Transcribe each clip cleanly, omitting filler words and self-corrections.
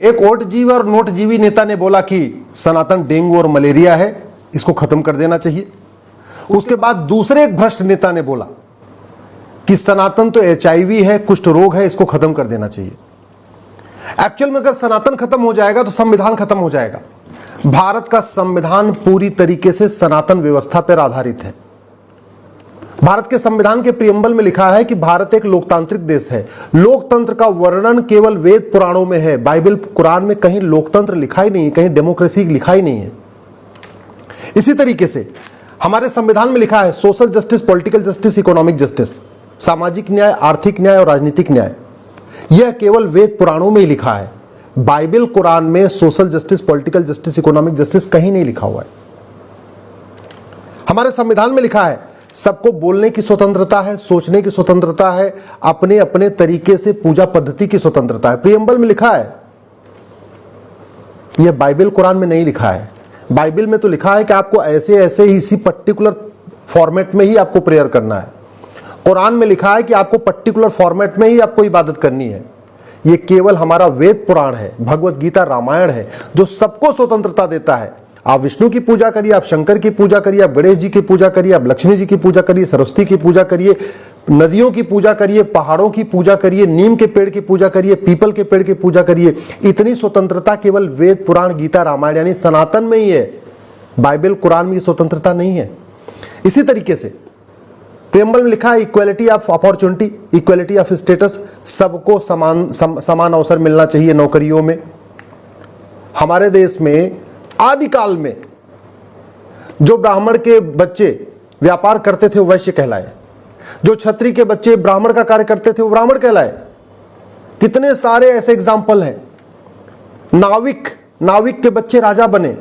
एक ओटजीवी और नोटजीवी नेता ने बोला कि सनातन डेंगू और मलेरिया है, इसको खत्म कर देना चाहिए। उसके बाद दूसरे एक भ्रष्ट नेता ने बोला कि सनातन तो HIV है, कुष्ठ रोग है, इसको खत्म कर देना चाहिए। एक्चुअल में अगर सनातन खत्म हो जाएगा तो संविधान खत्म हो जाएगा। भारत का संविधान पूरी तरीके से सनातन व्यवस्था पर आधारित है। भारत के संविधान के प्रियम्बल में लिखा है कि भारत एक लोकतांत्रिक देश है। लोकतंत्र का वर्णन केवल वेद पुराणों में है, बाइबल कुरान में कहीं लोकतंत्र लिखा ही नहीं है, कहीं डेमोक्रेसी लिखा ही नहीं है। इसी तरीके से हमारे संविधान में लिखा है social justice, political justice, economic justice, सामाजिक न्याय, आर्थिक न्याय और राजनीतिक न्याय। यह केवल वेद पुराणों में ही लिखा है। बाइबल कुरान में social justice, political justice, economic justice कहीं नहीं लिखा हुआ है। हमारे संविधान में लिखा है सबको बोलने की स्वतंत्रता है, सोचने की स्वतंत्रता है, अपने अपने तरीके से पूजा पद्धति की स्वतंत्रता है। प्रियम्बल में लिखा है। यह बाइबल कुरान में नहीं लिखा है। बाइबल में तो लिखा है कि आपको ऐसे ऐसे ही इसी पर्टिकुलर फॉर्मेट में ही आपको प्रेयर करना है। कुरान में लिखा है कि आपको पर्टिकुलर फॉर्मेट में ही आपको इबादत करनी है। यह केवल हमारा वेद पुराण है, भगवत गीता, रामायण है, जो सबको स्वतंत्रता देता है। आप विष्णु की पूजा करिए, आप शंकर की पूजा करिए, आप गणेश जी की पूजा करिए, आप लक्ष्मी जी की पूजा करिए, सरस्वती की पूजा करिए, नदियों की पूजा करिए, पहाड़ों की पूजा करिए, नीम के पेड़ की पूजा करिए, पीपल के पेड़ की पूजा करिए। इतनी स्वतंत्रता केवल वेद पुराण, गीता, रामायण यानी सनातन में ही है। बाइबल कुरान में स्वतंत्रता नहीं है। इसी तरीके से प्रियम्बल में लिखा है equality of opportunity, equality of status, सबको समान अवसर मिलना चाहिए नौकरियों में। हमारे देश में आदिकाल में जो ब्राह्मण के बच्चे व्यापार करते थे वो वैश्य कहलाए, जो क्षत्रिय के बच्चे ब्राह्मण का कार्य करते थे वो ब्राह्मण कहलाए। कितने सारे ऐसे एग्जाम्पल हैं। नाविक के बच्चे राजा बने,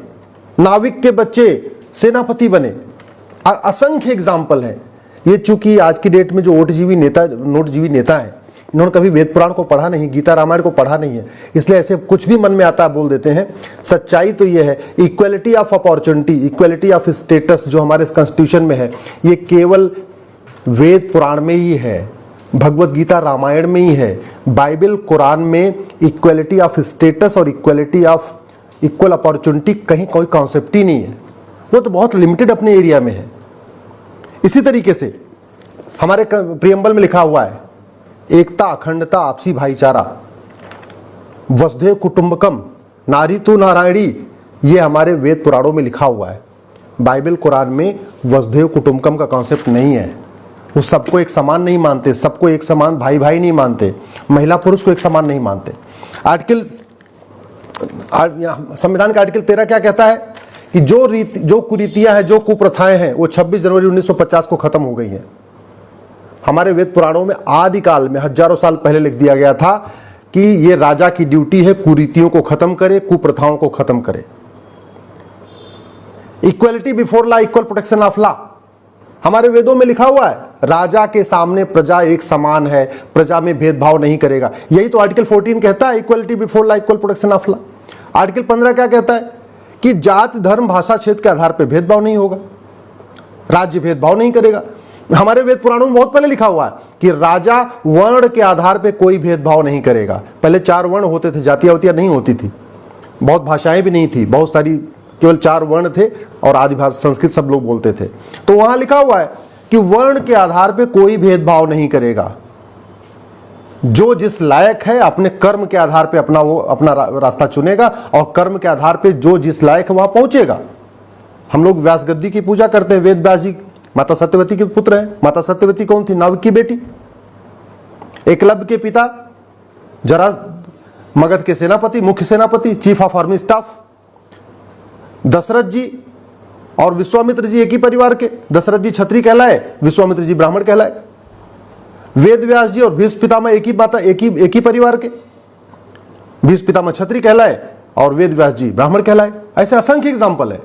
नाविक के बच्चे सेनापति बने। असंख्य एग्जाम्पल हैं। ये चूंकि आज की डेट में जो नोटजीवी नेता हैं, इन्होंने कभी वेद पुराण को पढ़ा नहीं, गीता रामायण को पढ़ा नहीं है, इसलिए ऐसे कुछ भी मन में आता है बोल देते हैं। सच्चाई तो ये है equality of opportunity, equality of status जो हमारे कॉन्स्टिट्यूशन में है, ये केवल वेद पुराण में ही है, भगवत गीता रामायण में ही है। बाइबल कुरान में इक्वालिटी ऑफ स्टेटस और इक्वालिटी ऑफ इक्वल अपॉर्चुनिटी कहीं कोई कॉन्सेप्ट ही नहीं है। वो तो बहुत लिमिटेड अपने एरिया में है। इसी तरीके से हमारे प्रियम्बल में लिखा हुआ है एकता, अखंडता, आपसी भाईचारा, वसुधैव कुटुंबकम, नारी तू नारायणी, ये हमारे वेद पुराणों में लिखा हुआ है। बाइबल कुरान में वसुधैव कुटुंबकम का कॉन्सेप्ट नहीं है। वो सबको एक समान नहीं मानते, सबको एक समान भाई भाई नहीं मानते, महिला पुरुष को एक समान नहीं मानते। संविधान का आर्टिकल 13 क्या कहता है कि जो कुरीतियां हैं, जो कुप्रथाएं हैं, वो 26 जनवरी 1950 को खत्म हो गई हैं। हमारे वेद पुराणों में आदिकाल में हजारों साल पहले लिख दिया गया था कि ये राजा की ड्यूटी है कुरीतियों को खत्म करे, कुप्रथाओं को खत्म करे। Equality before law, equal protection of law, हमारे वेदों में लिखा हुआ है। राजा के सामने प्रजा एक समान है, प्रजा में भेदभाव नहीं करेगा। यही तो आर्टिकल 14 कहता है, equality before law, equal protection of law. Article 15 क्या कहता है कि जाति, धर्म, भाषा, क्षेत्र के आधार पर भेदभाव नहीं होगा, राज्य भेदभाव नहीं करेगा। हमारे वेद पुराणों में बहुत पहले लिखा हुआ है कि राजा वर्ण के आधार पे कोई भेदभाव नहीं करेगा। पहले 4 वर्ण होते थे, जातियां वातियां नहीं होती थी, बहुत भाषाएं भी नहीं थी, बहुत सारी, केवल 4 वर्ण थे और आदि भाषा संस्कृत सब लोग बोलते थे। तो वहां लिखा हुआ है कि वर्ण के आधार पे कोई भेदभाव नहीं करेगा। जो जिस लायक है अपने कर्म के आधार पे अपना रास्ता चुनेगा और कर्म के आधार पे जो जिस लायक है वहां पहुंचेगा। हम लोग व्यास गद्दी की पूजा करते हैं। वेद व्यास जी माता सत्यवती के पुत्र है। माता सत्यवती कौन थी? नाविक की बेटी। एकलव्य के पिता जरा मगध के सेनापति, मुख्य सेनापति, chief of army staff. Dasharath ji और विश्वामित्र जी एक ही परिवार के। दशरथ जी क्षत्रिय कहलाए, विश्वामित्र जी ब्राह्मण कहलाए। वेद व्यास जी और भीष्म पितामह एक ही परिवार के। भीष्म पितामह क्षत्रिय कहलाए और वेद व्यास जी ब्राह्मण कहलाए। ऐसे असंख्य एग्जाम्पल है।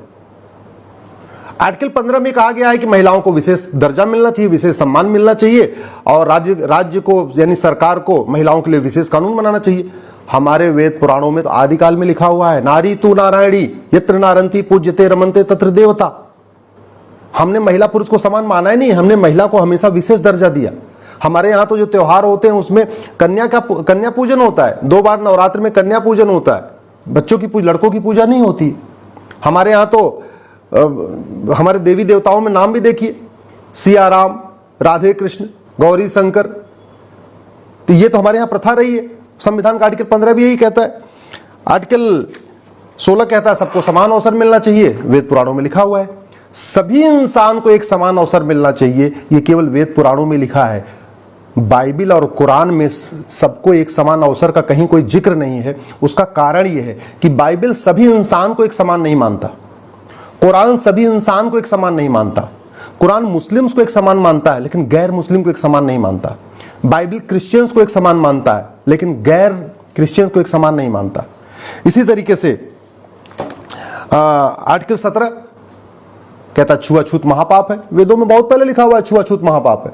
आर्टिकल 15 में कहा गया है कि महिलाओं को विशेष दर्जा मिलना चाहिए, विशेष सम्मान मिलना चाहिए और राज्य को यानी सरकार को महिलाओं के लिए विशेष कानून बनाना चाहिए। हमारे वेद पुराणों में तो आदिकाल में लिखा हुआ है नारी तू नारायणी, यत्र नारंती पूज्यते रमनते तत्र देवता। हमने महिला पुरुष को समान माना ही नहीं, हमने महिला को हमेशा विशेष दर्जा दिया। हमारे यहाँ तो जो त्योहार होते हैं उसमें कन्या पूजन होता है, 2 बार नवरात्र में कन्या पूजन होता है, बच्चों की लड़कों की पूजा नहीं होती। हमारे यहाँ तो हमारे देवी देवताओं में नाम भी देखिए, सिया राम, राधे कृष्ण, गौरी शंकर, तो ये तो हमारे यहाँ प्रथा रही है। संविधान का आर्टिकल 15 भी यही कहता है। आर्टिकल 16 कहता है सबको समान अवसर मिलना चाहिए, वेद पुराणों में लिखा हुआ है। सभी इंसान को एक समान अवसर मिलना चाहिए, ये केवल वेद पुराणों में लिखा है। बाइबल और कुरान में सबको एक समान अवसर का कहीं कोई जिक्र नहीं है। उसका कारण यह है कि बाइबल सभी इंसान को एक समान नहीं मानता, कुरान सभी इंसान को एक समान नहीं मानता। कुरान मुस्लिम्स को एक समान मानता है लेकिन गैर मुस्लिम को एक समान नहीं मानता। बाइबल क्रिश्चियंस को एक समान मानता है लेकिन गैर क्रिश्चियंस को एक समान नहीं मानता। इसी तरीके से आर्टिकल 17 कहता है छुआछूत महापाप है। वेदों में बहुत पहले लिखा हुआ है छुआछूत महापाप है।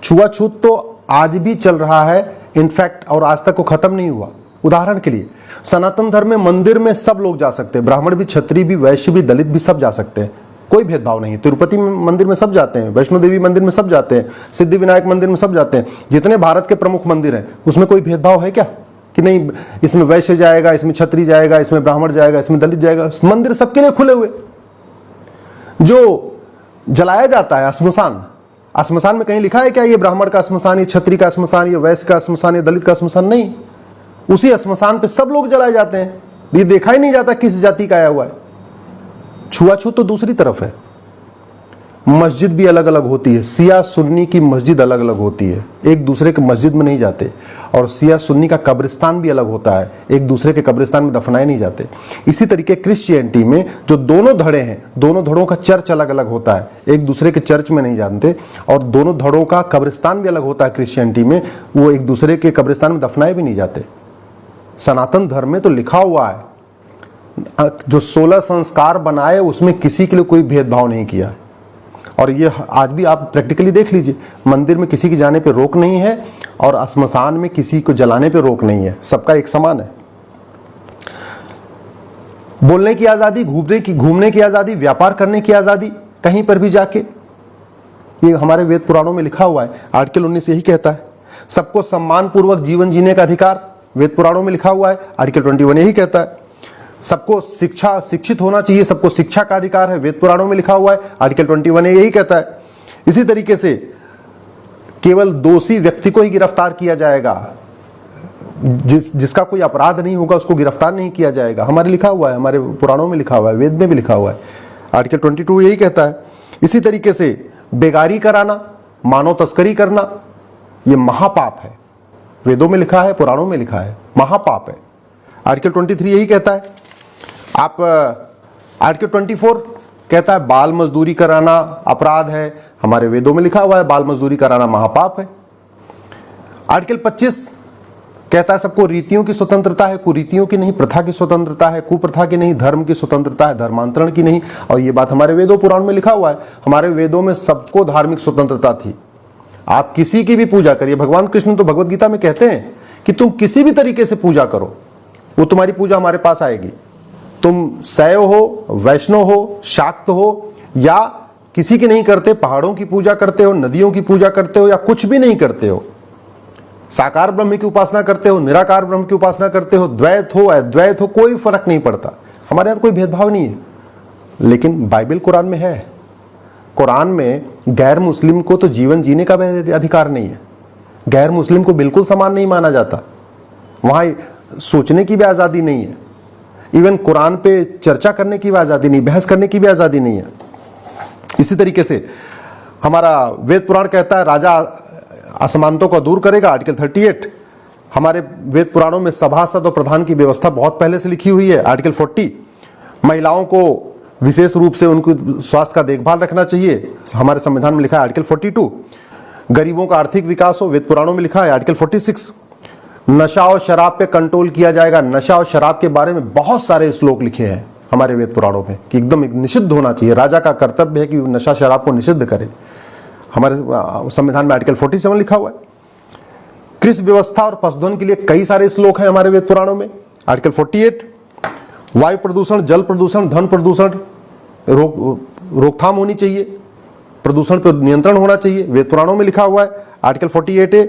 छुआछूत तो आज भी चल रहा है, इनफैक्ट, और आज तक वो खत्म नहीं हुआ। उदाहरण के लिए सनातन धर्म में मंदिर में सब लोग जा सकते हैं, ब्राह्मण भी, क्षत्रिय भी, वैश्य भी, दलित भी, सब जा सकते हैं, कोई भेदभाव नहीं। तिरुपति मंदिर में सब जाते हैं, वैष्णो देवी मंदिर में सब जाते हैं, सिद्धि विनायक मंदिर में सब जाते हैं। जितने भारत के प्रमुख मंदिर हैं उसमें कोई भेदभाव है क्या कि नहीं इसमें वैश्य जाएगा, इसमें क्षत्रिय जाएगा, इसमें ब्राह्मण जाएगा, इसमें दलित जाएगा? मंदिर सबके लिए खुले हुए। जो जलाया जाता है श्मशान, श्मशान में कहीं लिखा है क्या ये ब्राह्मण का श्मशान, ये क्षत्रिय का श्मशान, ये वैश्य का श्मशान, ये दलित का श्मशान? नहीं। उसी श्मशान पे सब लोग जलाए जाते हैं। ये देखा ही नहीं जाता किस जाति का आया हुआ है। छुआछूत तो दूसरी तरफ है। मस्जिद भी अलग अलग होती है, सिया सुन्नी की मस्जिद अलग अलग होती है, एक दूसरे के मस्जिद में नहीं जाते। और सिया सुन्नी का कब्रिस्तान भी अलग होता है, एक दूसरे के कब्रिस्तान में दफनाए नहीं जाते। इसी तरीके क्रिश्चियनिटी में जो दोनों धड़े हैं, दोनों धड़ों का चर्च अलग अलग होता है, एक दूसरे के चर्च में नहीं जानते। और दोनों धड़ों का कब्रिस्तान भी अलग होता है क्रिश्चियनिटी में, वो एक दूसरे के कब्रिस्तान में दफनाए भी नहीं जाते। सनातन धर्म में तो लिखा हुआ है जो 16 संस्कार बनाए उसमें किसी के लिए कोई भेदभाव नहीं किया। और ये आज भी आप प्रैक्टिकली देख लीजिए, मंदिर में किसी के जाने पे रोक नहीं है और श्मशान में किसी को जलाने पे रोक नहीं है, सबका एक समान है। बोलने की आजादी, घूमने की आजादी, व्यापार करने की आजादी, कहीं पर भी जाके, ये हमारे वेद पुराणों में लिखा हुआ है। आर्टिकल 19 यही कहता है। सबको सम्मान पूर्वक जीवन जीने का अधिकार, वेद पुराणों में लिखा हुआ है। आर्टिकल 21 यही कहता है। सबको शिक्षित होना चाहिए, सबको शिक्षा का अधिकार है, वेद पुराणों में लिखा हुआ है। आर्टिकल 21 यही कहता है। इसी तरीके से केवल दोषी व्यक्ति को ही गिरफ्तार किया जाएगा, जिसका कोई अपराध नहीं होगा उसको गिरफ्तार नहीं किया जाएगा। हमारे लिखा हुआ है, हमारे पुराणों में लिखा हुआ है, वेद में भी लिखा हुआ है। आर्टिकल 22 यही कहता है। इसी तरीके से बेगारी कराना, मानव तस्करी करना, यह महापाप है। वेदों में लिखा है, पुराणों में लिखा है, महापाप है। आर्टिकल 23 यही कहता है। आप आर्टिकल 24 कहता है बाल मजदूरी कराना अपराध है, हमारे वेदों में लिखा हुआ है बाल मजदूरी कराना महापाप है। आर्टिकल 25 कहता है सबको रीतियों की स्वतंत्रता है, कुरीतियों की नहीं, प्रथा की स्वतंत्रता है, कुप्रथा की नहीं, धर्म की स्वतंत्रता है, धर्मांतरण की नहीं। और ये बात हमारे वेदों पुराण में लिखा हुआ है। हमारे वेदों में सबको धार्मिक स्वतंत्रता थी। आप किसी की भी पूजा करिए, भगवान कृष्ण तो भगवत गीता में कहते हैं कि तुम किसी भी तरीके से पूजा करो, वो तुम्हारी पूजा हमारे पास आएगी। तुम शैव हो, वैष्णव हो, शाक्त हो, या किसी की नहीं करते, पहाड़ों की पूजा करते हो, नदियों की पूजा करते हो, या कुछ भी नहीं करते हो, साकार ब्रह्म की उपासना करते हो, निराकार ब्रह्म की उपासना करते हो, द्वैत हो, अद्वैत हो, कोई फर्क नहीं पड़ता। हमारे यहाँ कोई भेदभाव नहीं है। लेकिन बाइबल कुरान में है। कुरान में गैर मुस्लिम को तो जीवन जीने का भी अधिकार नहीं है। गैर मुस्लिम को बिल्कुल समान नहीं माना जाता। वहां सोचने की भी आज़ादी नहीं है। इवन कुरान पे चर्चा करने की भी आज़ादी नहीं, बहस करने की भी आज़ादी नहीं है। इसी तरीके से हमारा वेद पुराण कहता है राजा असमानतों को दूर करेगा। आर्टिकल 38 हमारे वेद पुराणों में सभासद और प्रधान की व्यवस्था बहुत पहले से लिखी हुई है। आर्टिकल 40 महिलाओं को विशेष रूप से उनकी स्वास्थ्य का देखभाल रखना चाहिए, हमारे संविधान में लिखा है। आर्टिकल 42 गरीबों का आर्थिक विकास हो, वेद पुराणों में लिखा है। आर्टिकल 46 नशा और शराब पे कंट्रोल किया जाएगा। नशा और शराब के बारे में बहुत सारे श्लोक लिखे हैं हमारे वेद पुराणों में कि एकदम निषिद्ध होना चाहिए। राजा का कर्तव्य है कि नशा शराब को निषिद्ध करे। हमारे संविधान में आर्टिकल 47 लिखा हुआ है। कृषि व्यवस्था और पशुधन के लिए कई सारे श्लोक हैं हमारे वेद पुराणों में। आर्टिकल 48 वायु प्रदूषण, जल प्रदूषण, धन प्रदूषण रोकथाम होनी चाहिए। प्रदूषण पर नियंत्रण होना चाहिए, वेद पुराणों में लिखा हुआ है, आर्टिकल 48A।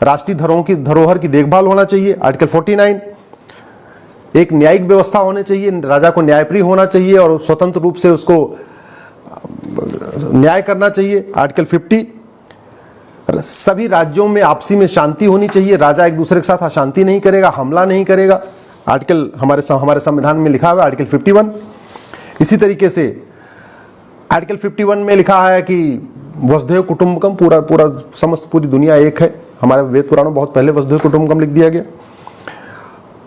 राष्ट्रीय धरोहर की देखभाल होना चाहिए, आर्टिकल 49। एक न्यायिक व्यवस्था होनी चाहिए, राजा को न्यायप्रिय होना चाहिए और स्वतंत्र रूप से उसको न्याय करना चाहिए, आर्टिकल 50। सभी राज्यों में आपसी में शांति होनी चाहिए, राजा एक दूसरे के साथ अशांति नहीं करेगा, हमला नहीं करेगा, आर्टिकल हमारे संविधान में लिखा हुआ है, आर्टिकल 51। इसी तरीके से आर्टिकल 51 में लिखा है कि वसुधैव कुटुंबकम, पूरी दुनिया एक है। हमारे वेद पुराणों बहुत पहले वसुधैव कुटुंबकम लिख दिया गया।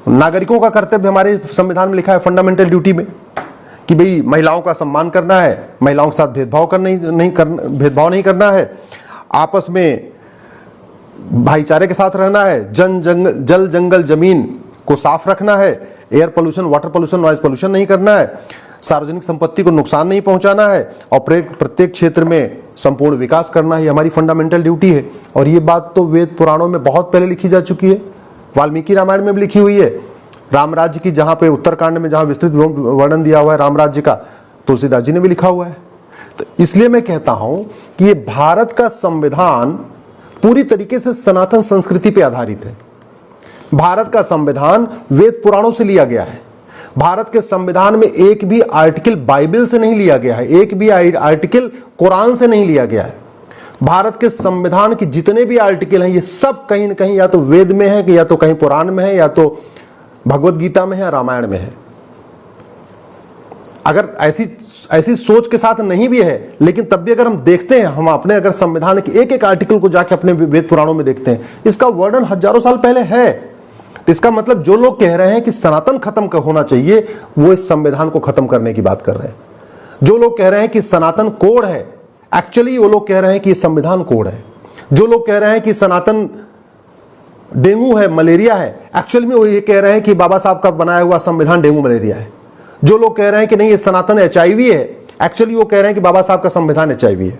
नागरिकों का कर्तव्य हमारे संविधान में लिखा है फंडामेंटल ड्यूटी में कि भाई महिलाओं का सम्मान करना है, महिलाओं के साथ भेदभाव नहीं करना है, आपस में भाईचारे के साथ रहना है, जल जंगल जमीन को साफ रखना है, air pollution, water pollution, noise pollution नहीं करना है, सार्वजनिक संपत्ति को नुकसान नहीं पहुंचाना है और प्रत्येक क्षेत्र में संपूर्ण विकास करना है। हमारी फंडामेंटल ड्यूटी है। और ये बात तो वेद पुराणों में बहुत पहले लिखी जा चुकी है, वाल्मीकि रामायण में भी लिखी हुई है। राम राज्य की जहां पे उत्तरकांड में जहां विस्तृत वर्णन दिया हुआ है राम राज्य का, तुलसीदास जी ने भी लिखा हुआ है। तो इसलिए मैं कहता हूं कि ये भारत का संविधान पूरी तरीके से सनातन संस्कृति पे आधारित है। भारत का संविधान वेद पुराणों से लिया गया है। भारत के संविधान में एक भी आर्टिकल बाइबल से नहीं लिया गया है, एक भी आर्टिकल कुरान से नहीं लिया गया है। भारत के संविधान के जितने भी आर्टिकल हैं ये सब कहीं न कहीं या तो वेद में है, या तो कहीं पुराण में है, या तो भगवत गीता में है, रामायण में है। अगर ऐसी सोच के साथ नहीं भी है, लेकिन तब भी अगर हम देखते हैं, हम अपने अगर संविधान के एक एक आर्टिकल को जाके अपने वेद पुराणों में देखते हैं, इसका वर्णन हजारों साल पहले है। तो इसका मतलब जो लोग कह रहे हैं कि सनातन खत्म होना चाहिए, वो इस संविधान को खत्म करने की बात कर रहे हैं। जो लोग कह रहे हैं कि सनातन कोड है, एक्चुअली वो लोग कह रहे हैं कि संविधान कोड है। जो लोग कह रहे हैं कि सनातन डेंगू है, मलेरिया है, एक्चुअल में वो ये कह रहे हैं कि बाबा साहब का बनाया हुआ संविधान डेंगू मलेरिया है। जो लोग कह रहे हैं कि नहीं ये सनातन HIV है, एक्चुअली वो कह रहे हैं कि बाबा साहब का संविधान HIV है।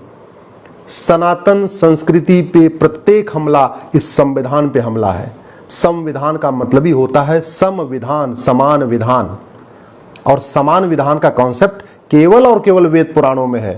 सनातन संस्कृति पे प्रत्येक हमला इस संविधान पे हमला है। संविधान का मतलब ही होता है समविधान, समान विधान, और समान विधान का कॉन्सेप्ट केवल और केवल वेद पुराणों में है।